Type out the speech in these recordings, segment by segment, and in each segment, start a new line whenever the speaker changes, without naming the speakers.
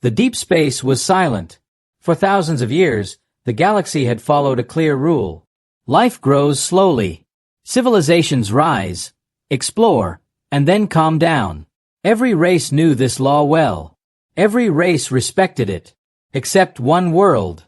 The deep space was silent. For thousands of years, the galaxy had followed a clear rule. Life grows slowly. Civilizations rise, explore, and then calm down. Every race knew this law well. Every race respected it. Except one world.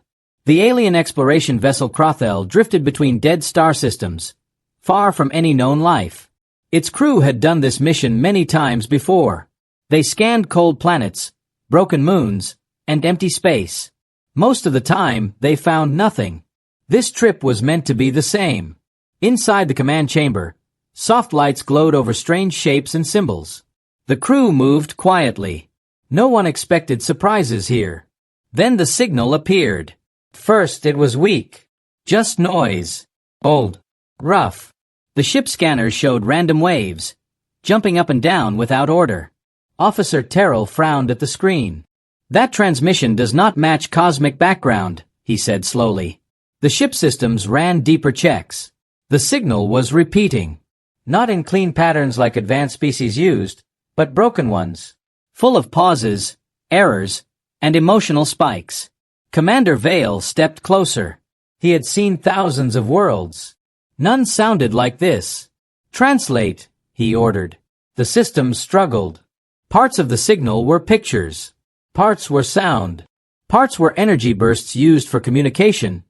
The alien exploration vessel Crothel drifted between dead star systems, far from any known life. Its crew had done this mission many times before. They scanned cold planets, broken moons, and empty space. Most of the time, they found nothing. This trip was meant to be the same. Inside the command chamber, soft lights glowed over strange shapes and symbols. The crew moved quietly. No one expected surprises here. Then the signal appeared. First it was weak. Just noise. Old. Rough. The ship scanners showed random waves, jumping up and down without order. Officer Terrell frowned at the screen. That transmission does not match cosmic background, he said slowly. The ship systems ran deeper checks. The signal was repeating. Not in clean patterns like advanced species used, but broken ones. Full of pauses, errors, and emotional spikes. Commander Vale stepped closer. He had seen thousands of worlds. None sounded like this. Translate, he ordered. The systems struggled. Parts of the signal were pictures. Parts were sound. Parts were energy bursts used for communication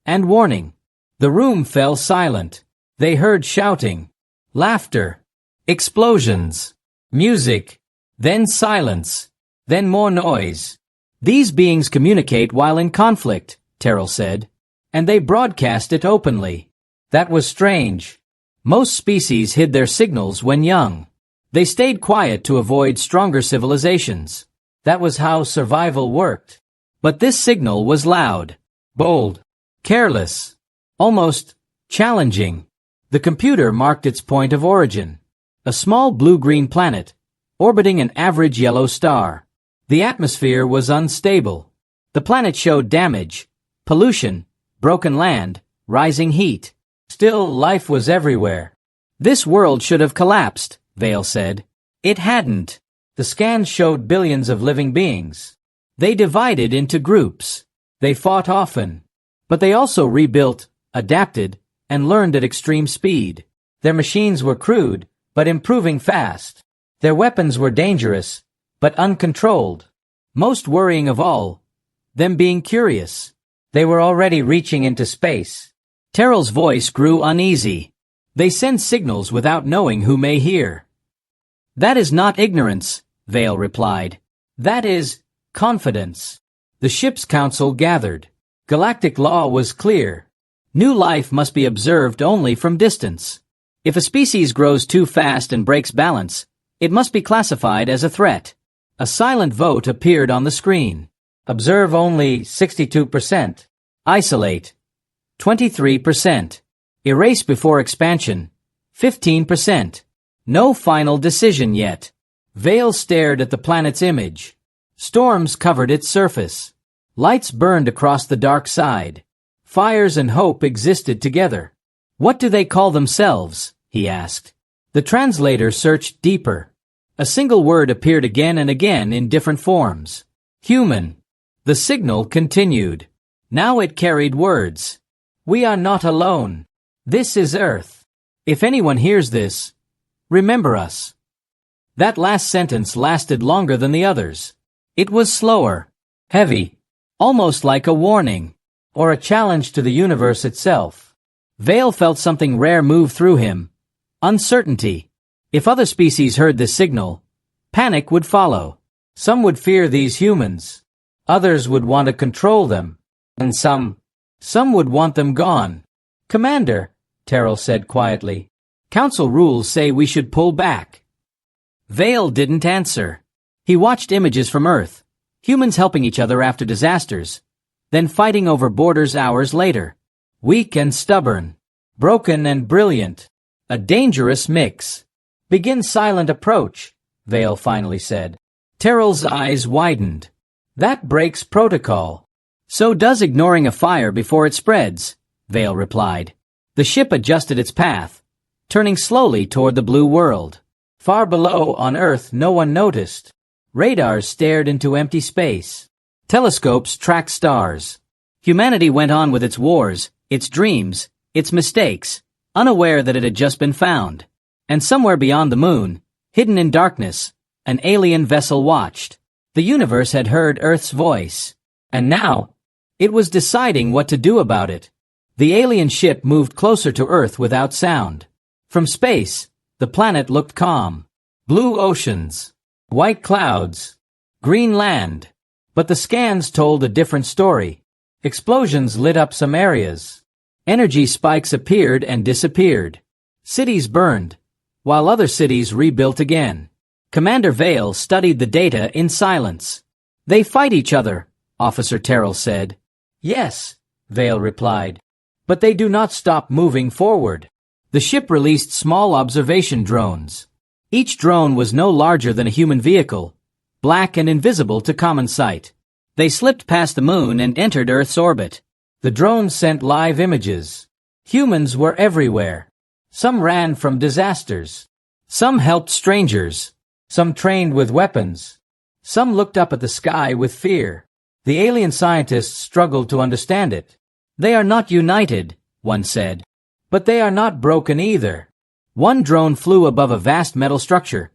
and warning. The room fell silent. They heard shouting, laughter, explosions, music, then silence, then more noise. These beings communicate while in conflict, Terrell said, and they broadcast it openly. That was strange. Most species hid their signals when young. They stayed quiet to avoid stronger civilizations. That was how survival worked. But this signal was loud, bold, careless, almost challenging. The computer marked its point of origin. A small blue-green planet, orbiting an average yellow star. The atmosphere was unstable. The planet showed damage, pollution, broken land, rising heat. Still, life was everywhere. This world should have collapsed, Vale said. It hadn't. The scans showed billions of living beings. They divided into groups. They fought often. But they also rebuilt, adapted, and learned at extreme speed. Their machines were crude, but improving fast. Their weapons were dangerous, but uncontrolled. Most worrying of all, them being curious. They were already reaching into space. Terrell's voice grew uneasy. They send signals without knowing who may hear. That is not ignorance, Vale replied. That is confidence. The ship's council gathered. Galactic law was clear. New life must be observed only from distance. If a species grows too fast and breaks balance, it must be classified as a threat. A silent vote appeared on the screen. Observe only 62%. Isolate 23%. Erase before expansion 15%. No final decision yet. Vale stared at the planet's image. Storms covered its surface. Lights burned across the dark side. Fires and hope existed together. What do they call themselves? He asked. The translator searched deeper. A single word appeared again and again in different forms. Human. The signal continued. Now it carried words. We are not alone. This is Earth. If anyone hears this, remember us. That last sentence lasted longer than the others. It was slower, heavy, almost like a warning, or a challenge to the universe itself. Vale felt something rare move through him. Uncertainty. If other species heard this signal, panic would follow. Some would fear these humans. Others would want to control them. And some would want them gone. Commander, Terrell said quietly, Council rules say we should pull back. Vale didn't answer. He watched images from Earth, humans helping each other after disasters, then fighting over borders hours later. Weak and stubborn, broken and brilliant. A dangerous mix. Begin silent approach, Vale finally said. Terrell's eyes widened. That breaks protocol. So does ignoring a fire before it spreads, Vale replied. The ship adjusted its path, turning slowly toward the blue world. Far below on Earth no one noticed. Radars stared into empty space. Telescopes tracked stars. Humanity went on with its wars, its dreams, its mistakes, unaware that it had just been found. And somewhere beyond the moon, hidden in darkness, an alien vessel watched. The universe had heard Earth's voice. And now, it was deciding what to do about it. The alien ship moved closer to Earth without sound. From space, the planet looked calm. Blue oceans, white clouds, green land. But the scans told a different story. Explosions lit up some areas. Energy spikes appeared and disappeared. Cities burned, while other cities rebuilt again. Commander Vale studied the data in silence. "They fight each other," Officer Terrell said. "Yes," Vale replied. "But they do not stop moving forward." The ship released small observation drones. Each drone was no larger than a human vehicle, black and invisible to common sight. They slipped past the moon and entered Earth's orbit. The drones sent live images. Humans were everywhere. Some ran from disasters. Some helped strangers. Some trained with weapons. Some looked up at the sky with fear. The alien scientists struggled to understand it. "They are not united," one said. "But they are not broken either." One drone flew above a vast metal structure,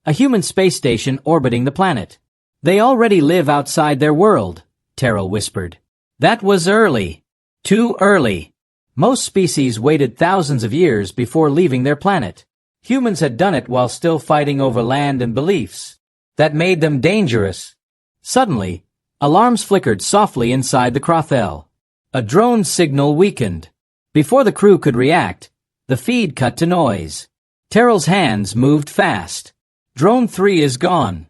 a human space station orbiting the planet. "They already live outside their world," Terrell whispered. That was early. Too early. Most species waited thousands of years before leaving their planet. Humans had done it while still fighting over land and beliefs. That made them dangerous. Suddenly, alarms flickered softly inside the Crothel. A drone signal weakened. Before the crew could react, the feed cut to noise. Terrell's hands moved fast. "Drone 3 is gone."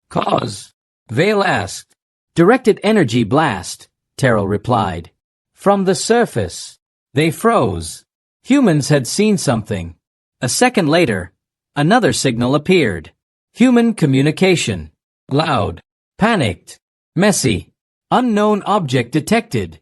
"Cause?" Vale asked. "Directed energy blast," Terrell replied. "From the surface." They froze. Humans had seen something. A second later, another signal appeared. Human communication. Loud. Panicked. Messy. Unknown object detected.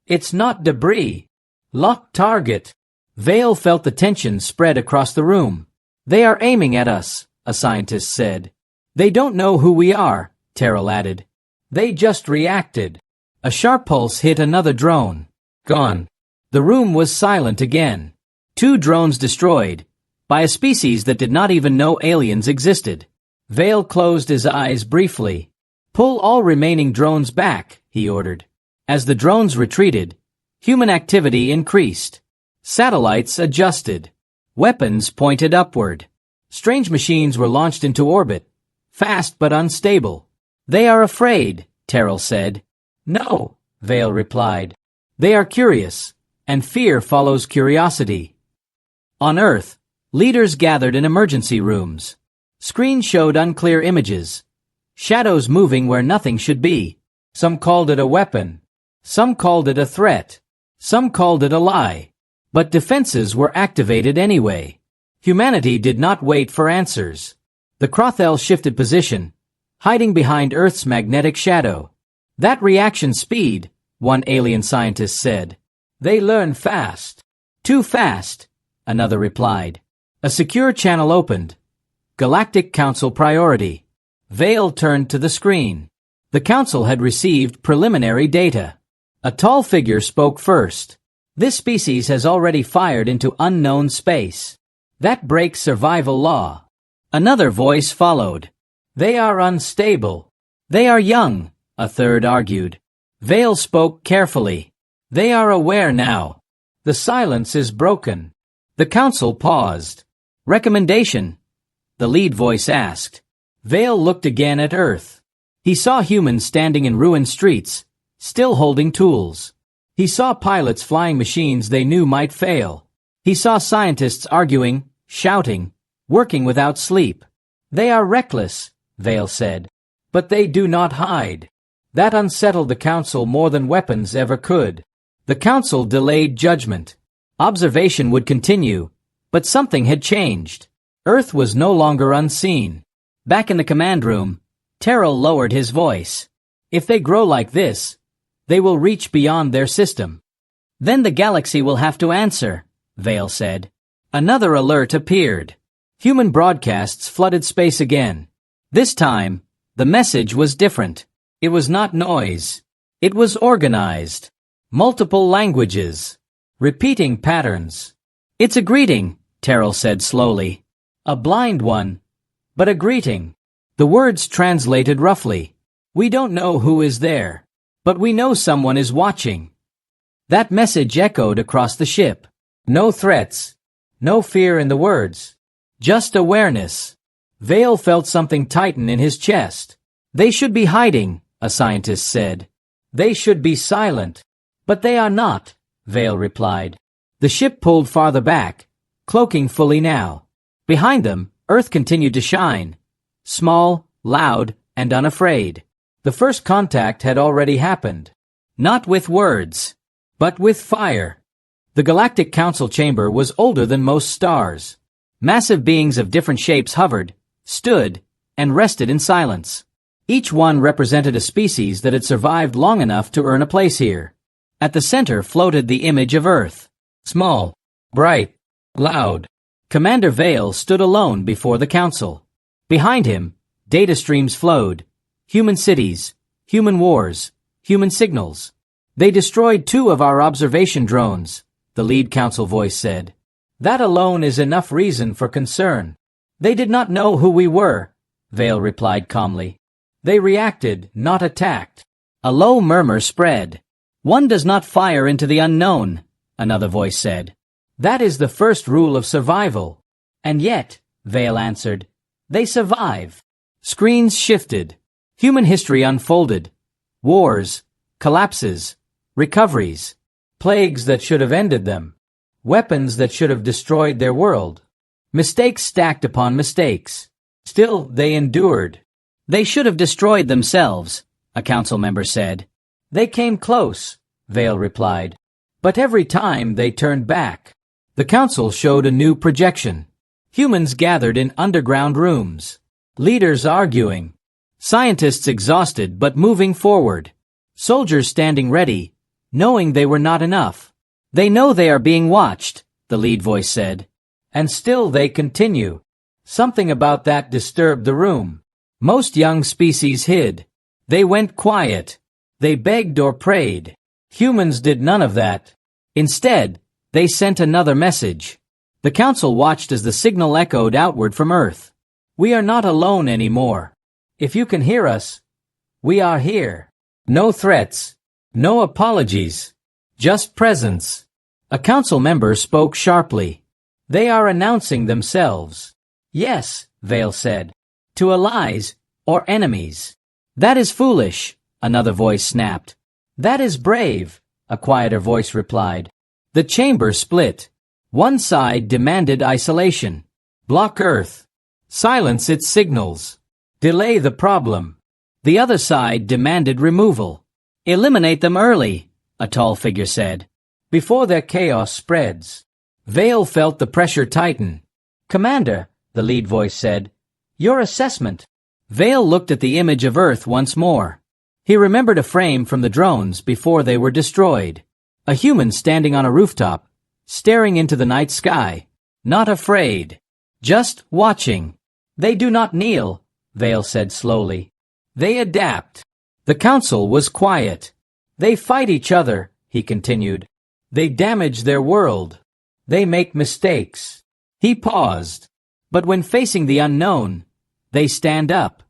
"It's not debris. Locked target." Vale felt the tension spread across the room. "They are aiming at us," a scientist said. "They don't know who we are," Terrell added. "They just reacted." A sharp pulse hit another drone. Gone. The room was silent again. 2 drones destroyed, by a species that did not even know aliens existed. Vale closed his eyes briefly. "Pull all remaining drones back," he ordered. As the drones retreated, human activity increased. Satellites adjusted. Weapons pointed upward. Strange machines were launched into orbit, fast but unstable. "They are afraid," Terrell said. "No," Vale replied. "They are curious, and fear follows curiosity." On Earth, leaders gathered in emergency rooms. Screens showed unclear images, shadows moving where nothing should be. Some called it a weapon. Some called it a threat. Some called it a lie. But defenses were activated anyway. Humanity did not wait for answers. The Crothel shifted position, hiding behind Earth's magnetic shadow. "That reaction speed," one alien scientist said. "They learn fast." "Too fast," another replied. A secure channel opened. Galactic Council priority. Vale turned to the screen. The Council had received preliminary data. A tall figure spoke first. "This species has already fired into unknown space. That breaks survival law." Another voice followed. "They are unstable. They are young," a third argued. Vale spoke carefully. "They are aware now. The silence is broken." The Council paused. "Recommendation?" the lead voice asked. Vale looked again at Earth. He saw humans standing in ruined streets, still holding tools. He saw pilots flying machines they knew might fail. He saw scientists arguing, shouting, working without sleep. "They are reckless," Vale said. "But they do not hide." That unsettled the Council more than weapons ever could. The Council delayed judgment. Observation would continue, but something had changed. Earth was no longer unseen. Back in the command room, Terrell lowered his voice. "If they grow like this, they will reach beyond their system. Then the galaxy will have to answer," Vale said. Another alert appeared. Human broadcasts flooded space again. This time, The message was different. It was not noise. It was organized. Multiple languages. Repeating patterns. It's a greeting, Terrell said slowly. A blind one, but a greeting. The words translated roughly. We don't know who is there, but we know someone is watching. That message echoed across the ship. No threats. No fear in the words. Just awareness. Vale felt something tighten in his chest. They should be hiding, a scientist said. They should be silent. But they are not, Vale replied. The ship pulled farther back, cloaking fully now. Behind them, Earth continued to shine. Small, loud, and unafraid. The first contact had already happened. Not with words, but with fire. The Galactic Council chamber was older than most stars. Massive beings of different shapes hovered, stood, and rested in silence. Each one represented a species that had survived long enough to earn a place here. At the center floated the image of Earth. Small, bright, loud. Commander Vale stood alone before the council. Behind him, data streams flowed. Human cities, human wars, human signals. They destroyed 2 of our observation drones, the lead council voice said. That alone is enough reason for concern. They did not know who we were, Vale replied calmly. They reacted, not attacked. A low murmur spread. One does not fire into the unknown, another voice said. That is the first rule of survival. And yet, Vale answered, they survive. Screens shifted. Human history unfolded. Wars, collapses, recoveries, plagues that should have ended them, weapons that should have destroyed their world. Mistakes stacked upon mistakes. Still, they endured. They should have destroyed themselves, a council member said. They came close, Vale replied. But every time they turned back. The council showed a new projection. Humans gathered in underground rooms. Leaders arguing. Scientists exhausted but moving forward. Soldiers standing ready, knowing they were not enough. They know they are being watched, the lead voice said. And still they continue. Something about that disturbed the room. Most young species hid. They went quiet. They begged or prayed. Humans did none of that. Instead, they sent another message. The council watched as the signal echoed outward from Earth. We are not alone anymore. If you can hear us, we are here. No threats. No apologies. Just presence. A council member spoke sharply. They are announcing themselves. Yes, Vale said. To allies or enemies. That is foolish, another voice snapped. That is brave, a quieter voice replied. The chamber split. One side demanded isolation. Block Earth. Silence its signals. Delay the problem. The other side demanded removal. Eliminate them early, a tall figure said, before their chaos spreads. Vale felt the pressure tighten. Commander, the lead voice said, your assessment. Vale looked at the image of Earth once more. He remembered a frame from the drones before they were destroyed. A human standing on a rooftop, staring into the night sky. Not afraid. Just watching. They do not kneel, Vale said slowly. They adapt. The council was quiet. They fight each other, he continued. They damage their world. They make mistakes. He paused. But when facing the unknown, they stand up.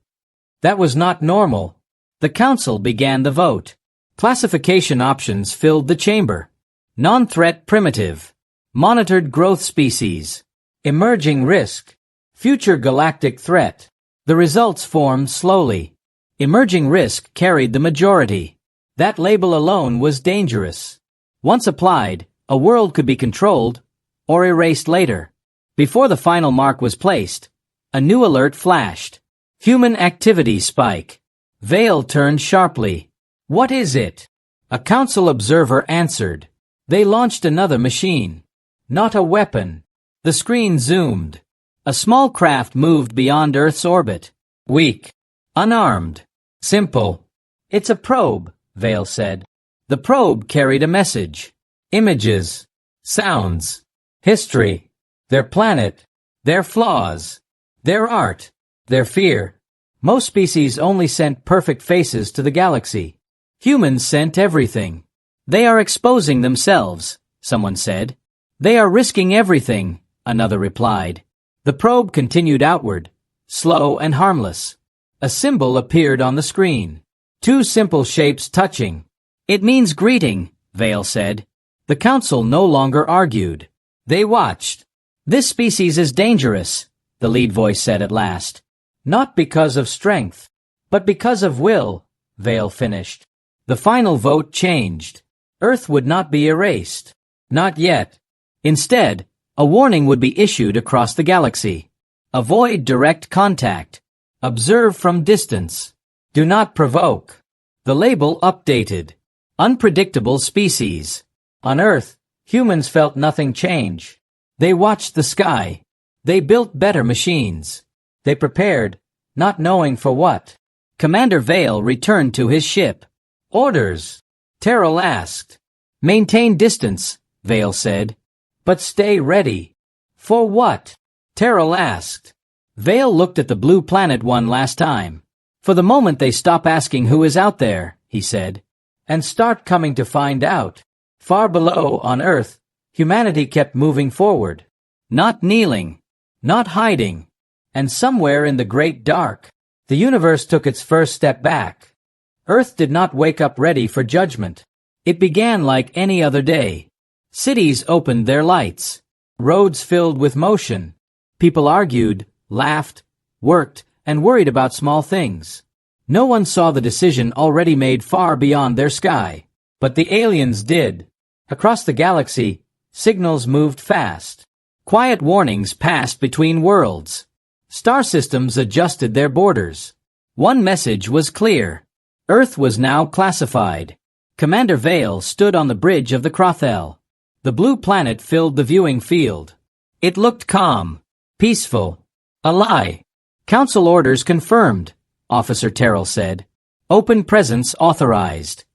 That was not normal. The council began the vote. Classification options filled the chamber. Non-threat primitive. Monitored growth species. Emerging risk. Future galactic threat. The results formed slowly. Emerging risk carried the majority. That label alone was dangerous. Once applied, a world could be controlled or erased later. Before the final mark was placed, a new alert flashed. Human activity spike. Vale turned sharply. What is it? A council observer answered. They launched another machine. Not a weapon. The screen zoomed. A small craft moved beyond Earth's orbit. Weak. Unarmed. Simple. It's a probe, Vale said. The probe carried a message. Images. Sounds. History. Their planet. Their flaws. Their art. Their fear. Most species only sent perfect faces to the galaxy. Humans sent everything. They are exposing themselves, someone said. They are risking everything, another replied. The probe continued outward, slow and harmless. A symbol appeared on the screen. Two simple shapes touching. It means greeting, Vale said. The council no longer argued. They watched. This species is dangerous, the lead voice said at last. Not because of strength, but because of will, Vale finished. The final vote changed. Earth would not be erased. Not yet. Instead, a warning would be issued across the galaxy. Avoid direct contact. Observe from distance. Do not provoke. The label updated. Unpredictable species. On Earth, humans felt nothing change. They watched the sky. They built better machines. They prepared, not knowing for what. Commander Vale returned to his ship. Orders, Terrell asked. Maintain distance, Vale said. But stay ready. For what? Terrell asked. Vale looked at the blue planet one last time. For the moment they stop asking who is out there, he said, and start coming to find out. Far below, on Earth, humanity kept moving forward. Not kneeling. Not hiding. And somewhere in the great dark, the universe took its first step back. Earth did not wake up ready for judgment. It began like any other day. Cities opened their lights. Roads filled with motion. People argued, laughed, worked, and worried about small things. No one saw the decision already made far beyond their sky. But the aliens did. Across the galaxy, signals moved fast. Quiet warnings passed between worlds. Star systems adjusted their borders. One message was clear. Earth was now classified. Commander Vale stood on the bridge of the Crothel. The blue planet filled the viewing field. It looked calm, peaceful. A lie. Council orders confirmed, Officer Terrell said. Open presence authorized.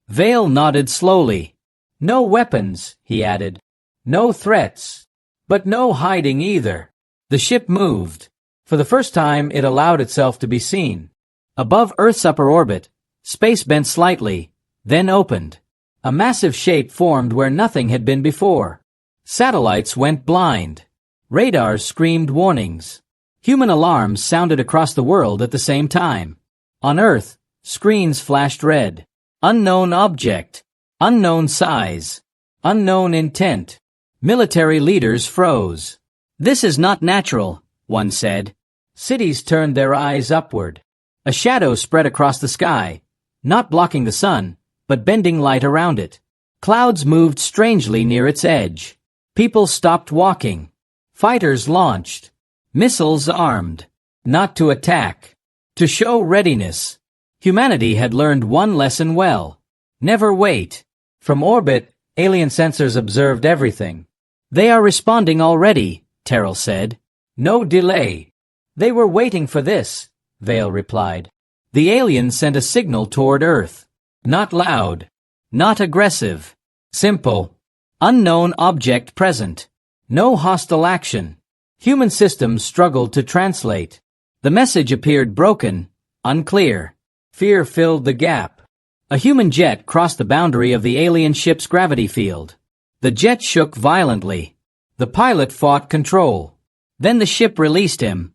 Vale nodded slowly. No weapons, he added. No threats. But no hiding either. The ship moved. For the first time, it allowed itself to be seen. Above Earth's upper orbit, space bent slightly, then opened. A massive shape formed where nothing had been before. Satellites went blind. Radars screamed warnings. Human alarms sounded across the world at the same time. On Earth, screens flashed red. Unknown object. Unknown size. Unknown intent. Military leaders froze. This is not natural, one said. Cities turned their eyes upward. A shadow spread across the sky, not blocking the sun, but bending light around it. Clouds moved strangely near its edge. People stopped walking. Fighters launched. Missiles armed. Not to attack. To show readiness. Humanity had learned one lesson well. Never wait. From orbit, alien sensors observed everything. They are responding already, Terrell said. No delay. They were waiting for this, Vale replied. The aliens sent a signal toward Earth. Not loud. Not aggressive. Simple. Unknown object present. No hostile action. Human systems struggled to translate. The message appeared broken, unclear. Fear filled the gap. A human jet crossed the boundary of the alien ship's gravity field. The jet shook violently. The pilot fought control. Then the ship released him.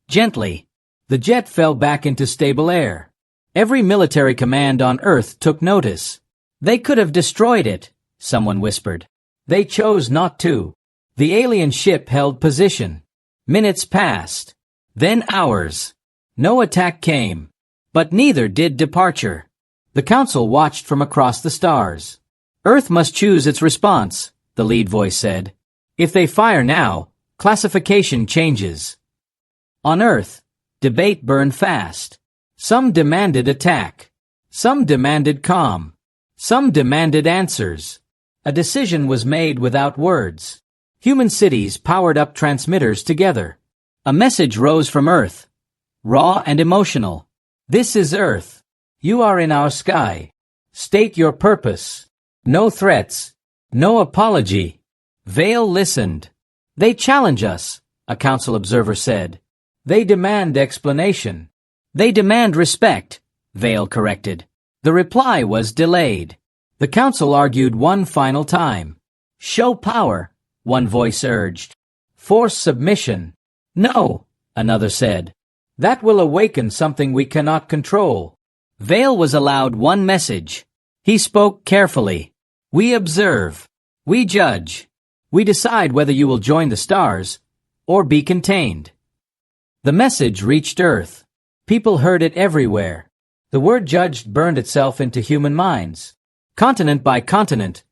Gently. The jet fell back into stable air. Every military command on Earth took notice. They could have destroyed it, someone whispered. They chose not to. The alien ship held position. Minutes passed. Then hours. No attack came. But neither did departure. The council watched from across the stars. Earth must choose its response, the lead voice said. If they fire now, classification changes. On Earth, debate burned fast. Some demanded attack. Some demanded calm. Some demanded answers. A decision was made without words. Human cities powered up transmitters together. A message rose from Earth. Raw and emotional. This is Earth. You are in our sky. State your purpose. No threats. No apology. Vale listened. They challenge us, a council observer said. They demand explanation. They demand respect, Vale corrected. The reply was delayed. The council argued one final time. Show power, one voice urged. Force submission. No, another said. That will awaken something we cannot control. Vale was allowed one message. He spoke carefully. We observe. We judge. We decide whether you will join the stars or be contained. The message reached Earth. People heard it everywhere. The word judged burned itself into human minds. Continent by continent,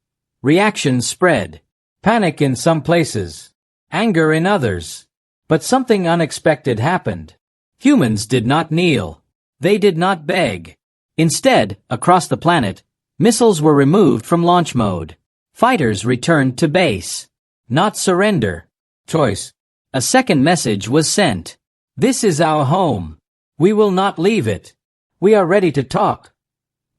reactions spread. Panic in some places, anger in others. But something unexpected happened. Humans did not kneel. They did not beg. Instead, across the planet, missiles were removed from launch mode. Fighters returned to base. Not surrender. Choice. A second message was sent. This is our home. We will not leave it. We are ready to talk,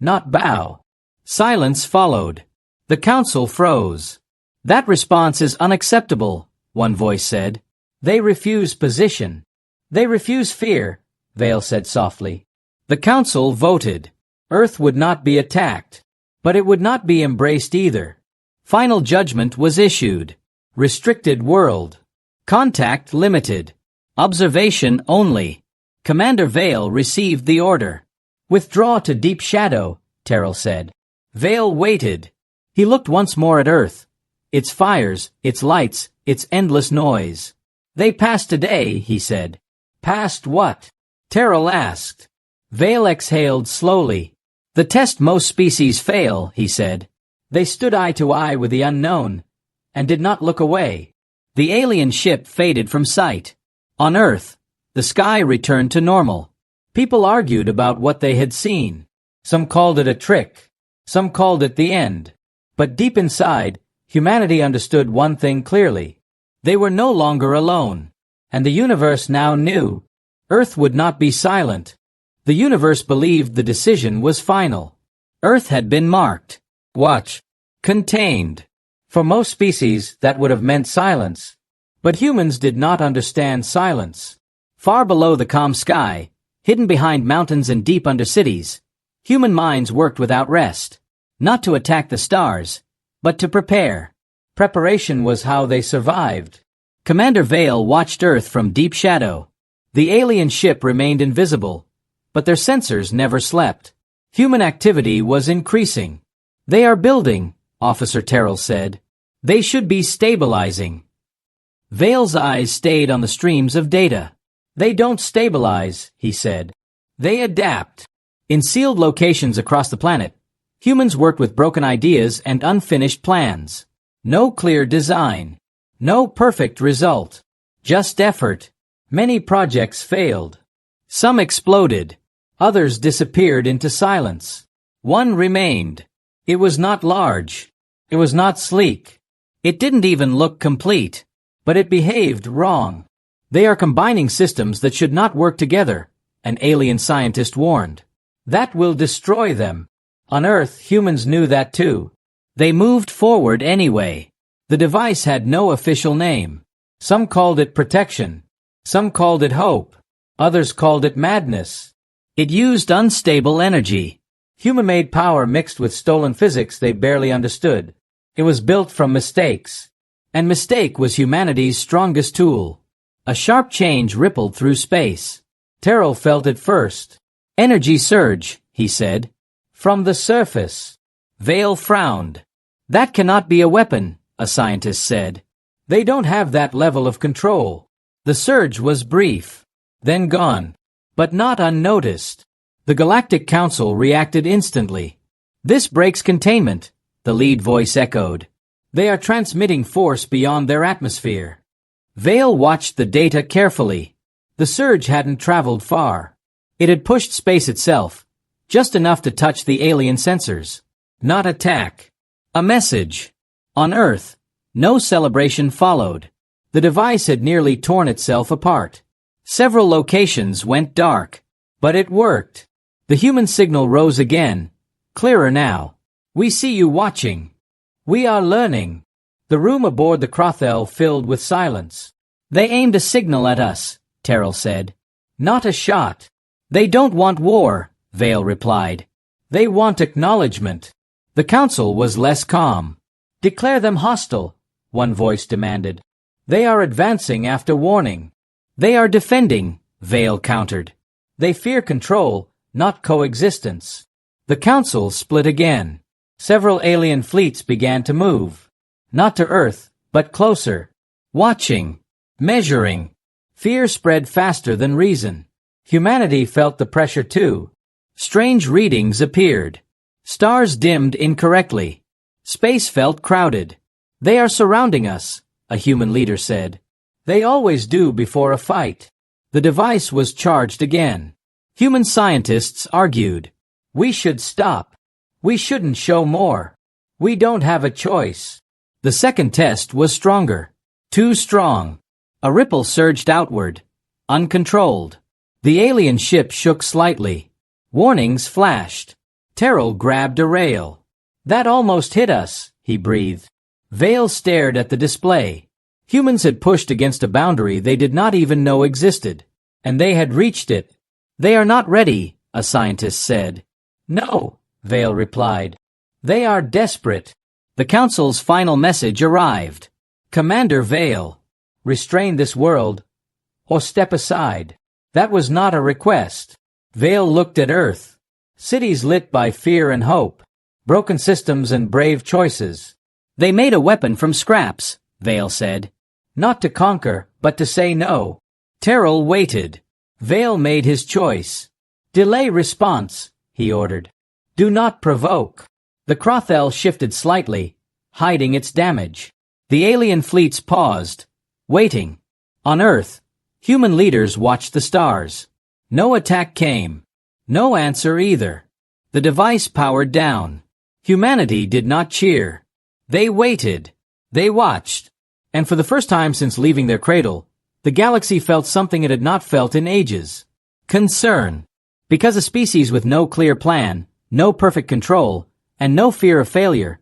not bow. Silence followed. The council froze. That response is unacceptable, one voice said. They refuse position. They refuse fear, Vale said softly. The council voted. Earth would not be attacked, but it would not be embraced either. Final judgment was issued. Restricted world. Contact limited. Observation only. Commander Vale received the order. Withdraw to deep shadow, Terrell said. Vale waited. He looked once more at Earth. Its fires, its lights, its endless noise. They passed today, he said. Past what? Terrell asked. Vale exhaled slowly. The test most species fail, he said. They stood eye to eye with the unknown, and did not look away. The alien ship faded from sight. On Earth, the sky returned to normal. People argued about what they had seen. Some called it a trick. Some called it the end. But deep inside, humanity understood one thing clearly. They were no longer alone. And the universe now knew. Earth would not be silent. The universe believed the decision was final. Earth had been marked. Watch. Contained. For most species, that would have meant silence. But humans did not understand silence. Far below the calm sky, hidden behind mountains and deep under cities, human minds worked without rest. Not to attack the stars, but to prepare. Preparation was how they survived. Commander Vale watched Earth from deep shadow. The alien ship remained invisible, but their sensors never slept. Human activity was increasing. They are building, Officer Terrell said. They should be stabilizing. Vale's eyes stayed on the streams of data. They don't stabilize, he said. They adapt. In sealed locations across the planet, humans worked with broken ideas and unfinished plans. No clear design. No perfect result. Just effort. Many projects failed. Some exploded. Others disappeared into silence. One remained. It was not large. It was not sleek. It didn't even look complete. But it behaved wrong. They are combining systems that should not work together, an alien scientist warned. That will destroy them. On Earth, humans knew that too. They moved forward anyway. The device had no official name. Some called it protection. Some called it hope. Others called it madness. It used unstable energy. Human-made power mixed with stolen physics they barely understood. It was built from mistakes. And mistake was humanity's strongest tool. A sharp change rippled through space. Terrell felt it first. Energy surge, he said. From the surface. Vale frowned. That cannot be a weapon, a scientist said. They don't have that level of control. The surge was brief, then gone, but not unnoticed. The Galactic Council reacted instantly. This breaks containment, the lead voice echoed. They are transmitting force beyond their atmosphere. Vale watched the data carefully. The surge hadn't traveled far. It had pushed space itself, just enough to touch the alien sensors. Not attack. A message. On Earth, no celebration followed. The device had nearly torn itself apart. Several locations went dark, but it worked. The human signal rose again, clearer now. We see you watching. We are learning. The room aboard the Crothel filled with silence. They aimed a signal at us, Terrell said. Not a shot. They don't want war, Vale replied. They want acknowledgement. The council was less calm. Declare them hostile, one voice demanded. They are advancing after warning. They are defending, Vale countered. They fear control, not coexistence. The council split again. Several alien fleets began to move. Not to Earth, but closer. Watching. Measuring. Fear spread faster than reason. Humanity felt the pressure too. Strange readings appeared. Stars dimmed incorrectly. Space felt crowded. They are surrounding us, a human leader said. They always do before a fight. The device was charged again. Human scientists argued. We should stop. We shouldn't show more. We don't have a choice. The second test was stronger. Too strong. A ripple surged outward. Uncontrolled. The alien ship shook slightly. Warnings flashed. Terrell grabbed a rail. That almost hit us, he breathed. Vale stared at the display. Humans had pushed against a boundary they did not even know existed. And they had reached it. They are not ready, a scientist said. No, Vale replied. They are desperate. The council's final message arrived. Commander Vale, restrain this world, or step aside. That was not a request. Vale looked at Earth. Cities lit by fear and hope. Broken systems and brave choices. They made a weapon from scraps, Vale said. Not to conquer, but to say no. Terrell waited. Vale made his choice. Delay response, he ordered. Do not provoke. The Crothel shifted slightly, hiding its damage. The alien fleets paused, waiting. On Earth, human leaders watched the stars. No attack came. No answer either. The device powered down. Humanity did not cheer. They waited. They watched. And for the first time since leaving their cradle, the galaxy felt something it had not felt in ages. Concern. Because a species with no clear plan, no perfect control, and no fear of failure,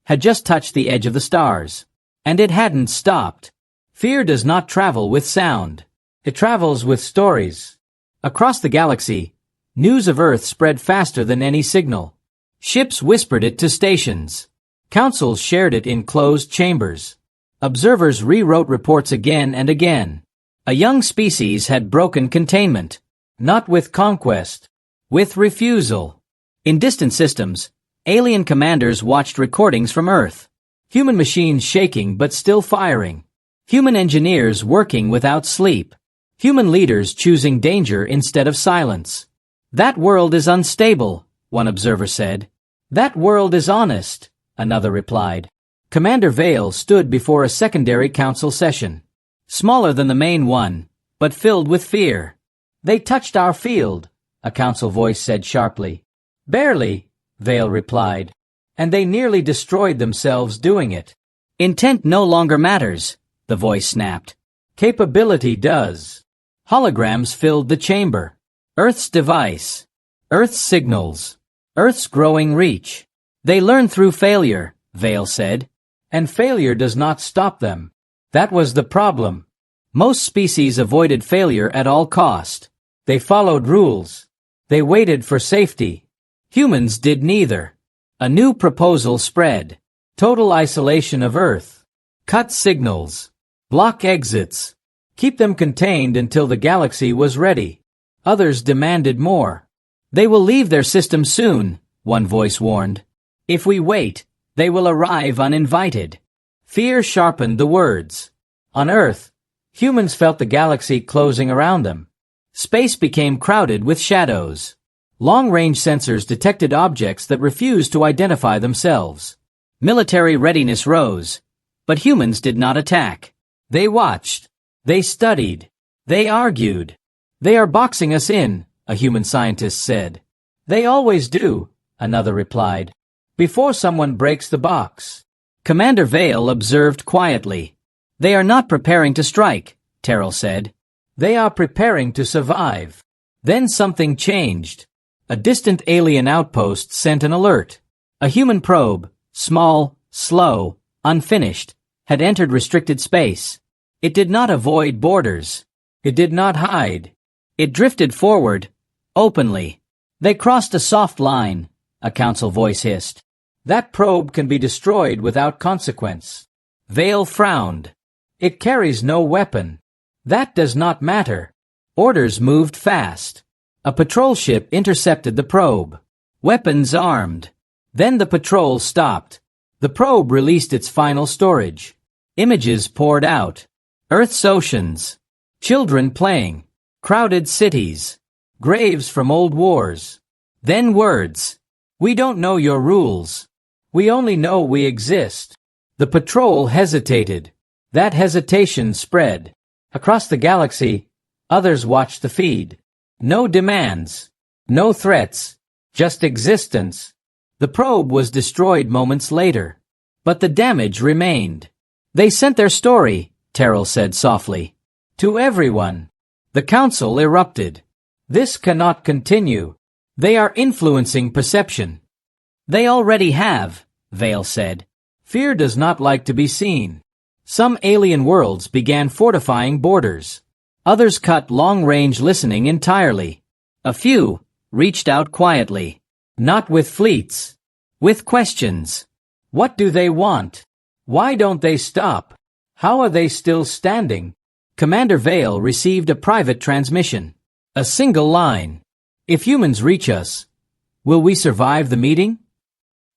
had just touched the edge of the stars. And it hadn't stopped. Fear does not travel with sound. It travels with stories. Across the galaxy, news of Earth spread faster than any signal. Ships whispered it to stations. Councils shared it in closed chambers. Observers rewrote reports again and again. A young species had broken containment. Not with conquest. With refusal. In distant systems, alien commanders watched recordings from Earth. Human machines shaking but still firing. Human engineers working without sleep. Human leaders choosing danger instead of silence. That world is unstable, one observer said. That world is honest, another replied. Commander Vale stood before a secondary council session. Smaller than the main one, but filled with fear. They touched our field, a council voice said sharply. Barely, Vale replied. And they nearly destroyed themselves doing it. Intent no longer matters, the voice snapped. Capability does. Holograms filled the chamber. Earth's device. Earth's signals. Earth's growing reach. They learn through failure, Vale said. And failure does not stop them. That was the problem. Most species avoided failure at all cost. They followed rules. They waited for safety. Humans did neither. A new proposal spread. Total isolation of Earth. Cut signals. Block exits. Keep them contained until the galaxy was ready. Others demanded more. They will leave their system soon, one voice warned. If we wait, they will arrive uninvited. Fear sharpened the words. On Earth, humans felt the galaxy closing around them. Space became crowded with shadows. Long-range sensors detected objects that refused to identify themselves. Military readiness rose, but humans did not attack. They watched. They studied. They argued. They are boxing us in, a human scientist said. They always do, another replied. Before someone breaks the box. Commander Vale observed quietly. They are not preparing to strike, Terrell said. They are preparing to survive. Then something changed. A distant alien outpost sent an alert. A human probe, small, slow, unfinished, had entered restricted space. It did not avoid borders. It did not hide. It drifted forward, openly. They crossed a soft line, a council voice hissed. That probe can be destroyed without consequence. Vale frowned. It carries no weapon. That does not matter. Orders moved fast. A patrol ship intercepted the probe. Weapons armed. Then the patrol stopped. The probe released its final storage. Images poured out. Earth's oceans. Children playing. Crowded cities. Graves from old wars. Then words. We don't know your rules. We only know we exist. The patrol hesitated. That hesitation spread. Across the galaxy, others watched the feed. No demands. No threats. Just existence. The probe was destroyed moments later. But the damage remained. They sent their story, Terrell said softly. To everyone. The council erupted. This cannot continue. They are influencing perception. They already have, Vale said. Fear does not like to be seen. Some alien worlds began fortifying borders. Others cut long-range listening entirely. A few reached out quietly. Not with fleets. With questions. What do they want? Why don't they stop? How are they still standing? Commander Vale received a private transmission. A single line. If humans reach us, will we survive the meeting?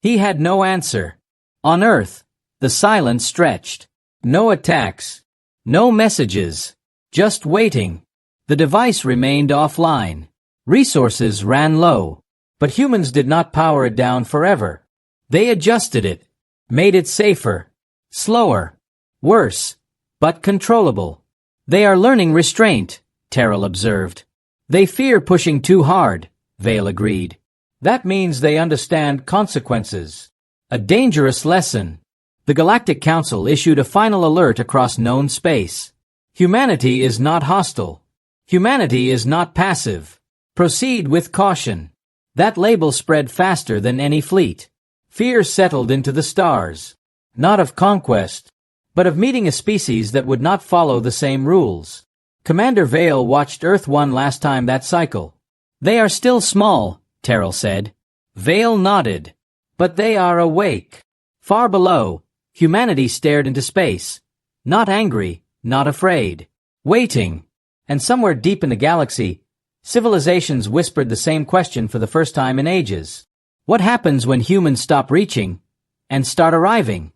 He had no answer. On Earth, the silence stretched. No attacks. No messages. Just waiting. The device remained offline. Resources ran low. But humans did not power it down forever. They adjusted it. Made it safer. Slower. Worse. But controllable. They are learning restraint, Terrell observed. They fear pushing too hard, Vale agreed. That means they understand consequences. A dangerous lesson. The Galactic Council issued a final alert across known space. Humanity is not hostile. Humanity is not passive. Proceed with caution. That label spread faster than any fleet. Fear settled into the stars. Not of conquest, but of meeting a species that would not follow the same rules. Commander Vale watched Earth one last time that cycle. They are still small, Terrell said. Vale nodded. But they are awake. Far below, humanity stared into space. Not angry, not afraid. Waiting. And somewhere deep in the galaxy, civilizations whispered the same question for the first time in ages. What happens when humans stop reaching and start arriving?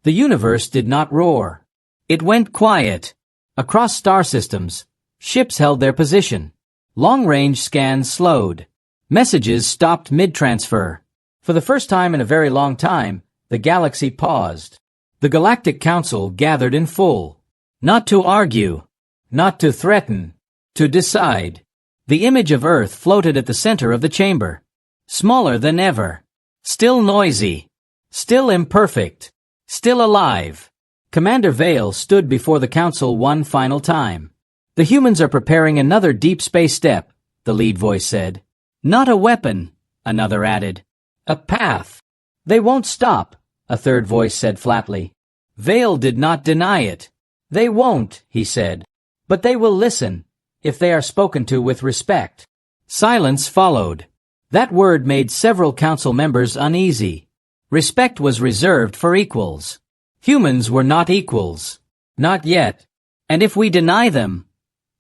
The universe did not roar. It went quiet. Across star systems, ships held their position. Long-range scans slowed. Messages stopped mid-transfer. For the first time in a very long time, the galaxy paused. The Galactic Council gathered in full. Not to argue. Not to threaten. To decide. The image of Earth floated at the center of the chamber. Smaller than ever. Still noisy. Still imperfect. Still alive. Commander Vale stood before the Council one final time. The humans are preparing another deep space step, the lead voice said. Not a weapon, another added. A path. They won't stop, a third voice said flatly. Vale did not deny it. They won't, he said. But they will listen, if they are spoken to with respect. Silence followed. That word made several council members uneasy. Respect was reserved for equals. Humans were not equals. Not yet. And if we deny them?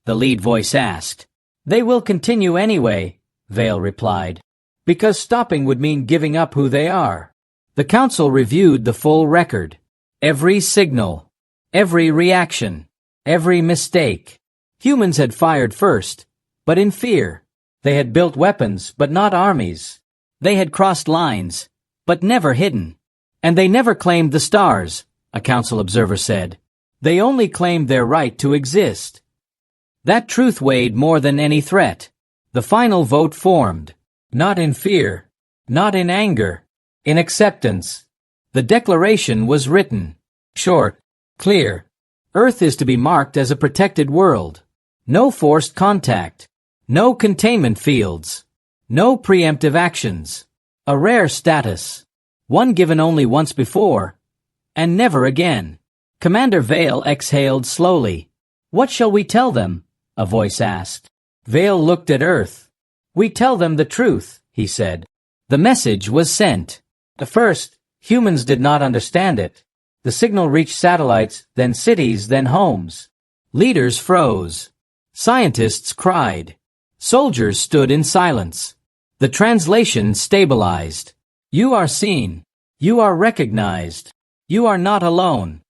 The lead voice asked. They will continue anyway, Vale replied. Because stopping would mean giving up who they are. The council reviewed the full record. Every signal. Every reaction. Every mistake. Humans had fired first, but in fear. They had built weapons, but not armies. They had crossed lines, but never hidden. And they never claimed the stars, a council observer said. They only claimed their right to exist. That truth weighed more than any threat. The final vote formed. Not in fear. Not in anger. In acceptance. The declaration was written. Short. Clear. Earth is to be marked as a protected world. No forced contact. No containment fields. No preemptive actions. A rare status. One given only once before. And never again. Commander Vale exhaled slowly. What shall we tell them? A voice asked. Vale looked at Earth. We tell them the truth, he said. The message was sent. At first, humans did not understand it. The signal reached satellites, then cities, then homes. Leaders froze. Scientists cried. Soldiers stood in silence. The translation stabilized. You are seen. You are recognized. You are not alone.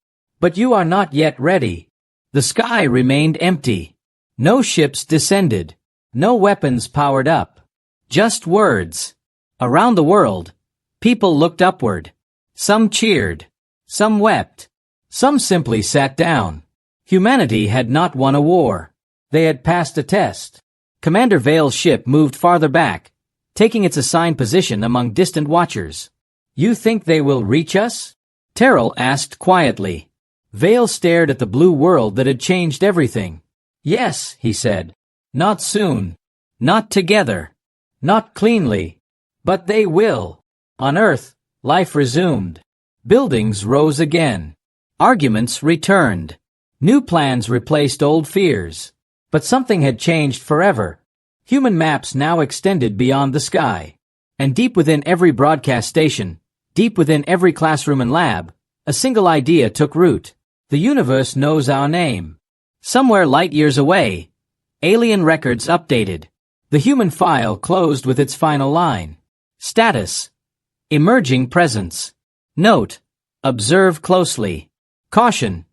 But you are not yet ready. The sky remained empty. No ships descended. No weapons powered up. Just words. Around the world, people looked upward. Some cheered. Some wept. Some simply sat down. Humanity had not won a war. They had passed a test. Commander Vale's ship moved farther back, taking its assigned position among distant watchers. You think they will reach us? Terrell asked quietly. Vale stared at the blue world that had changed everything. Yes, he said. Not soon. Not together. Not cleanly. But they will. On Earth, life resumed. Buildings rose again. Arguments returned. New plans replaced old fears. But something had changed forever. Human maps now extended beyond the sky. And deep within every broadcast station, deep within every classroom and lab, a single idea took root. The universe knows our name. Somewhere light years away, alien records updated. The human file closed with its final line. Status. Emerging presence. Note. Observe closely. Caution.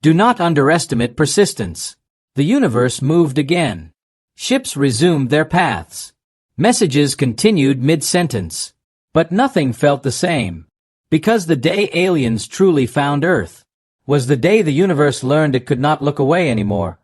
Do not underestimate persistence. The universe moved again. Ships resumed their paths. Messages continued mid-sentence. But nothing felt the same. Because the day aliens truly found Earth was the day the universe learned it could not look away anymore.